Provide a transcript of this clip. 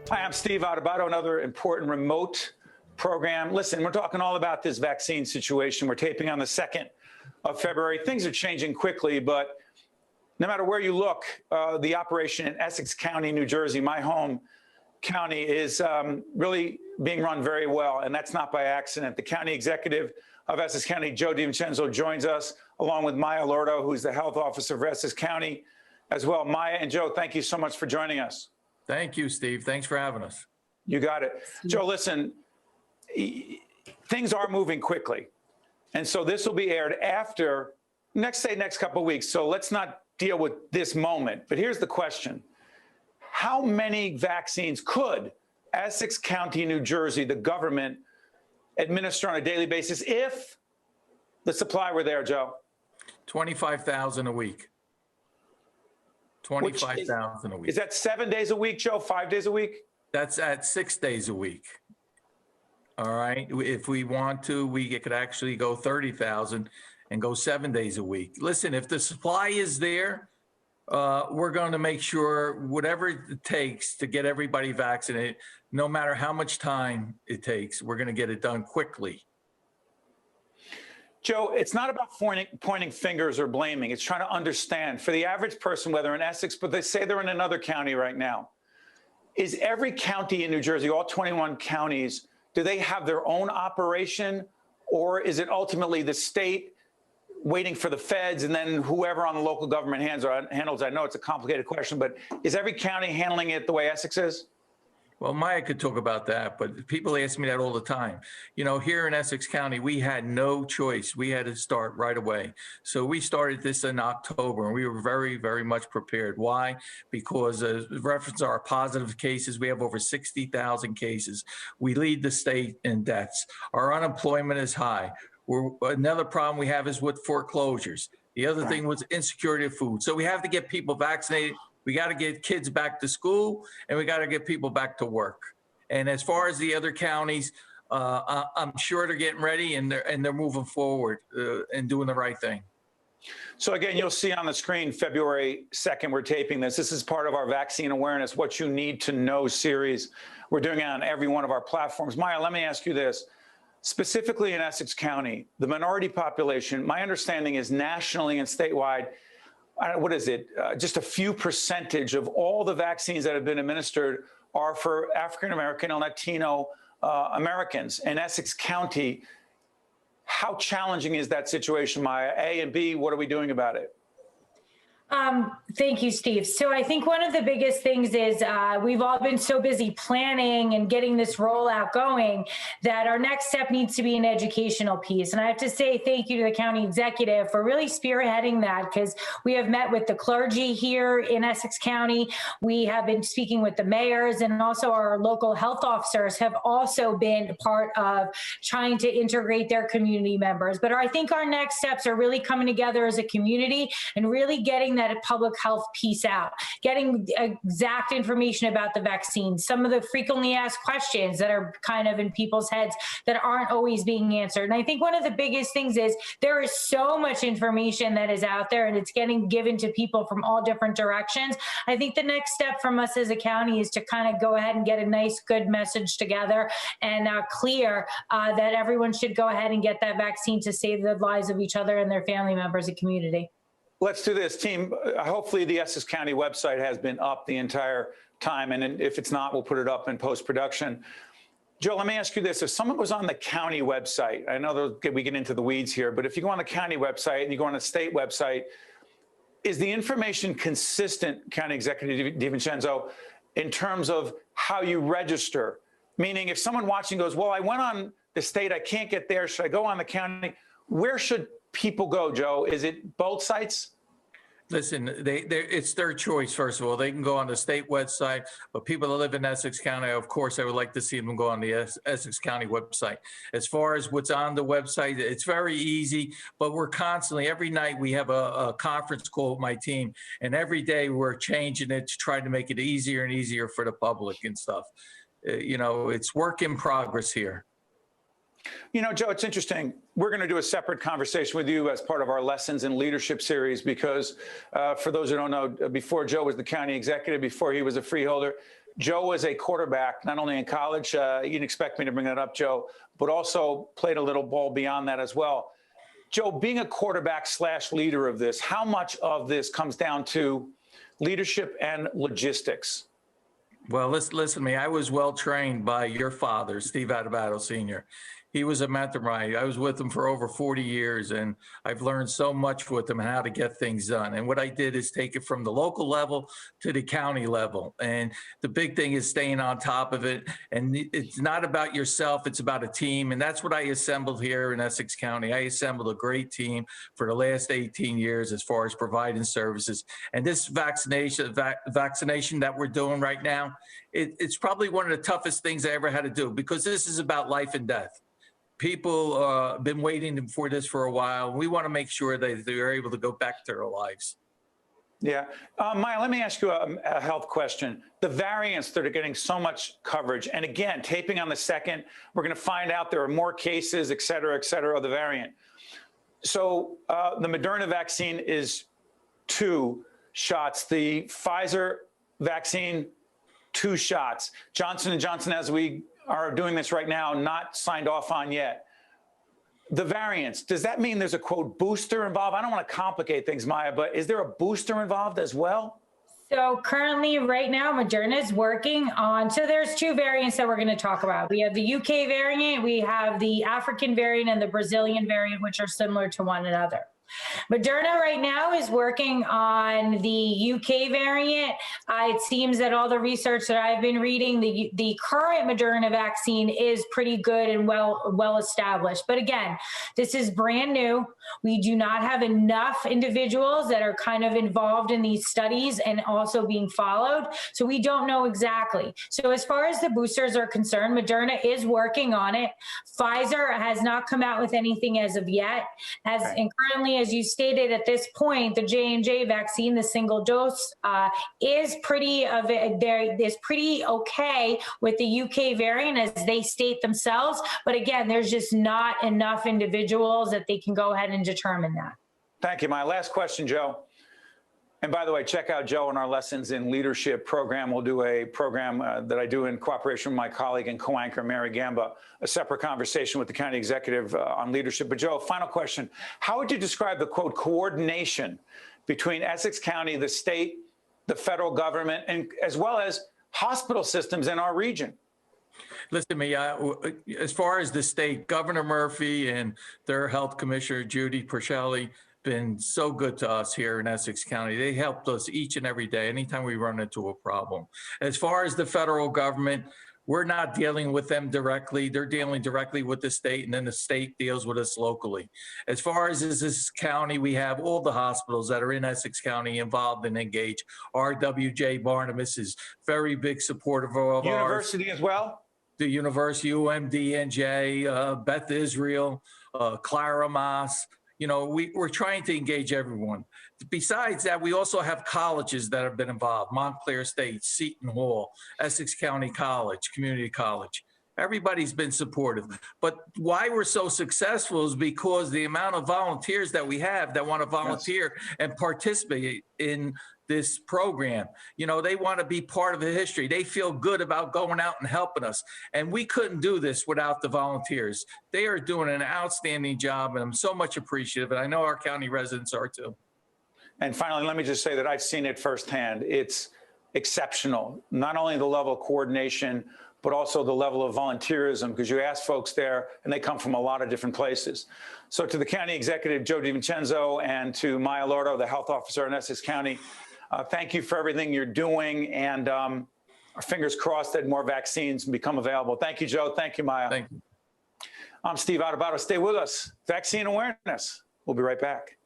Hi, I'm Steve Adubato, another important remote program. Listen, we're talking all about this vaccine situation. We're taping on the 2nd of February. Things are changing quickly, but no matter where you look, the operation in Essex County, New Jersey, my home county, is really being run very well, and that's not by accident. The county executive of Essex County, Joe DiVincenzo, joins us, along with Maya Lordo, who's the health officer of Essex County as well. Maya and Joe, thank you so much for joining us. Thank you, Steve. Thanks for having us. You got it. Joe, listen, things are moving quickly. And so this will be aired after, next couple of weeks. So let's not deal with this moment. But here's the question. How many vaccines could Essex County, New Jersey, the government, administer on a daily basis if the supply were there, Joe? 25,000 a week. 25,000 a week. Is that 7 days a week, Joe? 5 days a week? That's at 6 days a week. All right. If we want to, we could actually go 30,000 and go 7 days a week. Listen, if the supply is there, we're going to make sure whatever it takes to get everybody vaccinated, no matter how much time it takes, we're going to get it done quickly. Joe, it's not about pointing fingers or blaming. It's trying to understand. For the average person, whether in Essex, but they say they're in another county right now, is every county in New Jersey, all 21 counties, do they have their own operation, or is it ultimately the state waiting for the feds and then whoever on the local government handles? I know it's a complicated question, but is every county handling it the way Essex is? Well, Maya could talk about that, but people ask me that all the time. You know, here in Essex County, we had no choice. We had to start right away. So we started this in October, and we were very, very much prepared. Why? Because reference our positive cases, we have over 60,000 cases. We lead the state in deaths. Our unemployment is high. Another problem we have is with foreclosures. The other thing was insecurity of food. So we have to get people vaccinated. We got to get kids back to school, and we got to get people back to work. And as far as the other counties, I'm sure they're getting ready, and they're moving forward and doing the right thing. So again, you'll see on the screen, February 2nd, we're taping this. This is part of our Vaccine Awareness, What You Need to Know series. We're doing it on every one of our platforms. Maya, let me ask you this. Specifically in Essex County, the minority population, my understanding is nationally and statewide, what is it? Just a few percentage of all the vaccines that have been administered are for African-American and Latino Americans. In Essex County, how challenging is that situation, Maya? A, and B, what are we doing about it? Thank you, Steve. So I think one of the biggest things is we've all been so busy planning and getting this rollout going that our next step needs to be an educational piece. And I have to say thank you to the county executive for really spearheading that, because we have met with the clergy here in Essex County. We have been speaking with the mayors, and also our local health officers have also been part of trying to integrate their community members. But I think our next steps are really coming together as a community and really getting that public health piece out, getting exact information about the vaccine, some of the frequently asked questions that are kind of in people's heads that aren't always being answered. And I think one of the biggest things is there is so much information that is out there, and it's getting given to people from all different directions. I think the next step from us as a county is to kind of go ahead and get a nice, good message together and clear that everyone should go ahead and get that vaccine to save the lives of each other and their family members and community. Let's do this, team. Hopefully the Essex County website has been up the entire time, and if it's not, we'll put it up in post-production. Joe, let me ask you this. If someone goes on the county website, I know we get into the weeds here, but if you go on the county website and you go on the state website, is the information consistent, County Executive DiVincenzo, in terms of how you register? Meaning if someone watching goes, well, I went on the state, I can't get there, should I go on the county? Where should people go, Joe? Is it both sites? Listen, it's their choice, first of all. They can go on the state website, but people that live in Essex County, of course, I would like to see them go on the Essex County website. As far as what's on the website, it's very easy, but we're constantly, every night we have a conference call with my team, and every day we're changing it to try to make it easier and easier for the public and stuff. You know, it's work in progress here. You know, Joe, it's interesting. We're going to do a separate conversation with you as part of our Lessons in Leadership series, because for those who don't know, before Joe was the county executive, before he was a freeholder, Joe was a quarterback, not only in college, you didn't expect me to bring that up, Joe, but also played a little ball beyond that as well. Joe, being a quarterback / leader of this, how much of this comes down to leadership and logistics? Well, listen to me. I was well trained by your father, Steve Adubato Sr. He was a mentor of mine. I was with him for over 40 years, and I've learned so much with him and how to get things done. And what I did is take it from the local level to the county level. And the big thing is staying on top of it. And it's not about yourself, it's about a team. And that's what I assembled here in Essex County. I assembled a great team for the last 18 years as far as providing services. And this vaccination that we're doing right now, it's probably one of the toughest things I ever had to do, because this is about life and death. People have been waiting for this for a while. We want to make sure that they're able to go back to their lives. Yeah. Maya, let me ask you a health question. The variants that are getting so much coverage, and again, taping on the 2nd, we're going to find out there are more cases, et cetera, of the variant. So the Moderna vaccine is 2 shots. The Pfizer vaccine, 2 shots. Johnson & Johnson, as we are doing this right now, not signed off on yet. The variants, does that mean there's a, quote, booster involved? I don't want to complicate things, Maya, but is there a booster involved as well? So currently, right now, Moderna is working on, so there's 2 variants that we're going to talk about. We have the UK variant, we have the African variant, and the Brazilian variant, which are similar to one another. Moderna right now is working on the UK variant. It seems that all the research that I've been reading, the current Moderna vaccine is pretty good and well established. But again, this is brand new. We do not have enough individuals that are kind of involved in these studies and also being followed. So we don't know exactly. So as far as the boosters are concerned, Moderna is working on it. Pfizer has not come out with anything as of yet. And currently, as you stated, at this point, the J&J vaccine, the single dose, is pretty okay with the UK variant, as they state themselves. But again, there's just not enough individuals that they can go ahead and determine that. Thank you. My last question, Joe. And by the way, check out Joe and our Lessons in Leadership program. We'll do a program that I do in cooperation with my colleague and co-anchor, Mary Gamba, a separate conversation with the county executive on leadership. But Joe, final question. How would you describe the, quote, coordination between Essex County, the state, the federal government, and as well as hospital systems in our region? Listen to me, as far as the state, Governor Murphy and their health commissioner, Judy Percelli, been so good to us here in Essex County. They helped us each and every day, anytime we run into a problem. As far as the federal government, we're not dealing with them directly. They're dealing directly with the state, and then the state deals with us locally. As far as this county, we have all the hospitals that are in Essex County involved and engaged. RWJ Barnabas is very big supporter of ours. University as well? The University, UMDNJ, Beth Israel, Clara Mas. You know, we're trying to engage everyone. Besides that, we also have colleges that have been involved: Montclair State, Seton Hall, Essex County College, Community College. Everybody's been supportive. But why we're so successful is because the amount of volunteers that we have that want to volunteer and participate in this program. You know, they want to be part of the history. They feel good about going out and helping us. And we couldn't do this without the volunteers. They are doing an outstanding job, and I'm so much appreciative. And I know our county residents are too. And finally, let me just say that I've seen it firsthand. It's exceptional, not only the level of coordination, but also the level of volunteerism, because you ask folks there and they come from a lot of different places. So to the county executive, Joe DiVincenzo, and to Maya Lordo, the health officer in Essex County, thank you for everything you're doing, and our fingers crossed that more vaccines become available. Thank you, Joe. Thank you, Maya. Thank you. I'm Steve Adubato. Stay with us. Vaccine awareness. We'll be right back.